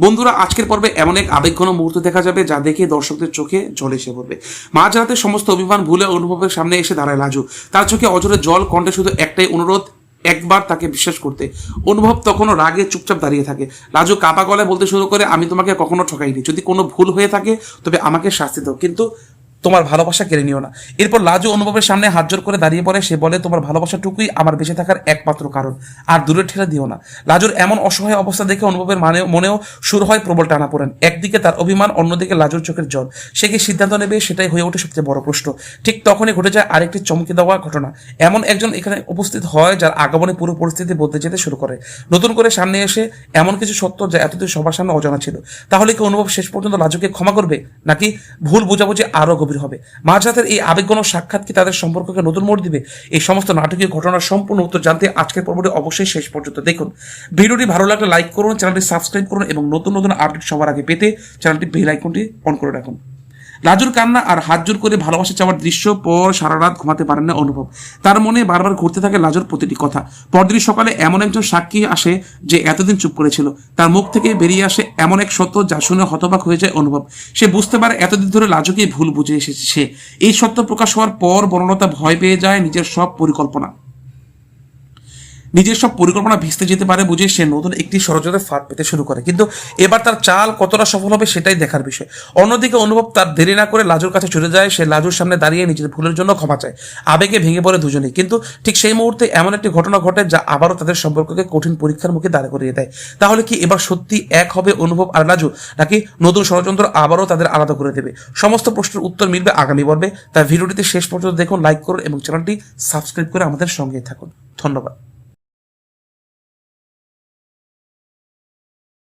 বন্ধুরা, আজকের পর্বে এমন এক আবেগঘন মুহূর্ত দেখা যাবে যা দেখে দর্শকদের চোখে জল এসে পড়বে। মাঝরাতে সমস্ত অভিমান ভুলে অনুভবের সামনে এসে দাঁড়ায় লাজু। তার চোখে অজরে জল, কণ্ঠে শুধু একটাই অনুরোধ, একবার তাকে বিশ্বাস করতে। অনুভব তখনও রাগে চুপচাপ দাঁড়িয়ে থাকে। লাজু কাপা গলায় বলতে শুরু করে, আমি তোমাকে কখনো ঠকাইনি, যদি কোনো ভুল হয়ে থাকে তবে আমাকে শাস্তি দাও, কিন্তু তোমার ভালোবাসা কেড়ে নিও না। এরপর লাজু অনুভবের সামনে হাত জোর করে দাঁড়িয়ে পড়ে। সে বলে, তোমার ভালোবাসাটুকুই আমার বেঁচে থাকার একমাত্র কারণ, আর দূরে ঠেলে দিও না। লাজুর এমন অসহায় অবস্থা দেখে অনুভবের মনেও শুরু হয় প্রবল টানাপোড়েন। একদিকে তার অভিমান, অন্যদিকে লাজুর চোখের জল। সে কি সিদ্ধান্ত নেবে, সেটাই হয়ে ওঠে সবচেয়ে বড় প্রশ্ন। ঠিক তখনই ঘটে যায় আরেকটি চমকে দেওয়া ঘটনা। এমন একজন এখানে উপস্থিত হয় যার আগমনে পুরো পরিস্থিতি বদলে যেতে শুরু করে। নতুন করে সামনে এসে এমন কিছু সত্য যা এতদিন সবার সামনে অজানা ছিল। তাহলে কি অনুভব শেষ পর্যন্ত লাজুকে ক্ষমা করবে, নাকি ভুল বোঝাবুঝি আরো গভীর হবে? মাঝরাতের এই আবেগঘন সাক্ষাৎ কি তাদের সম্পর্ককে নতুন মোড় দিবে? এই সমস্ত নাটকীয় ঘটনার সম্পূর্ণ উত্তর জানতে আজকের পর্বটি অবশ্যই শেষ পর্যন্ত দেখুন। ভিডিওটি ভালো লাগলে লাইক করুন, চ্যানেলটি সাবস্ক্রাইব করুন এবং নতুন নতুন আপডেট সবার আগে পেতে চ্যানেলটি বেল আইকনটি অন করে রাখুন। লাজুর কান্না আর হাত জোর করে ভালোবাসা চাওয়ার দৃশ্য পর সারা রাত ঘুমাতে পারেন না অনুভব। তার মনে বারবার ঘুরতে থাকে লাজুর প্রতিটি কথা। পরদিন সকালে এমন একজন সাক্ষী আসে যে এতদিন চুপ করেছিল। তার মুখ থেকে বেরিয়ে আসে এমন এক সত্য যা শুনে হতবাক হয়ে যায় অনুভব। সে বুঝতে পারে এতদিন ধরে লাজুকে ভুল বুঝে এসেছে সে। এই সত্য প্রকাশ হওয়ার পর বনলতা ভয় পেয়ে যায় নিজের সব পরিকল্পনা ভেস্তে যেতে পারে বুঝে সে নতুন একটি ষড়যন্ত্রের ফাঁদ পেতে শুরু করে। কিন্তু এবার তার চাল কতটা সফল হবে সেটাই দেখার বিষয়। অন্যদিকে অনুভব তার দেরি না করে লাজুর কাছে ছুটে যায়। সে লাজুর সামনে দাঁড়িয়ে নিজের ভুলের জন্য ক্ষমা চায়। আবেগে ভেঙে পড়ে দুজনেই। কিন্তু ঠিক সেই মুহূর্তে এমন একটি ঘটনা ঘটে যা আবারও তাদের সম্পর্ককে কঠিন পরীক্ষার মুখে দাঁড় করিয়ে দেয়। তাহলে কি এবার সত্যি এক হবে অনুভব আর লাজু, নাকি নতুন ষড়যন্ত্র আবারও তাদের আলাদা করে দেবে? সমস্ত প্রশ্নের উত্তর মিলবে আগামী পর্বে। তাই ভিডিওটিতে শেষ পর্যন্ত দেখুন, লাইক করুন এবং চ্যানেলটি সাবস্ক্রাইব করে আমাদের সঙ্গে থাকুন। ধন্যবাদ।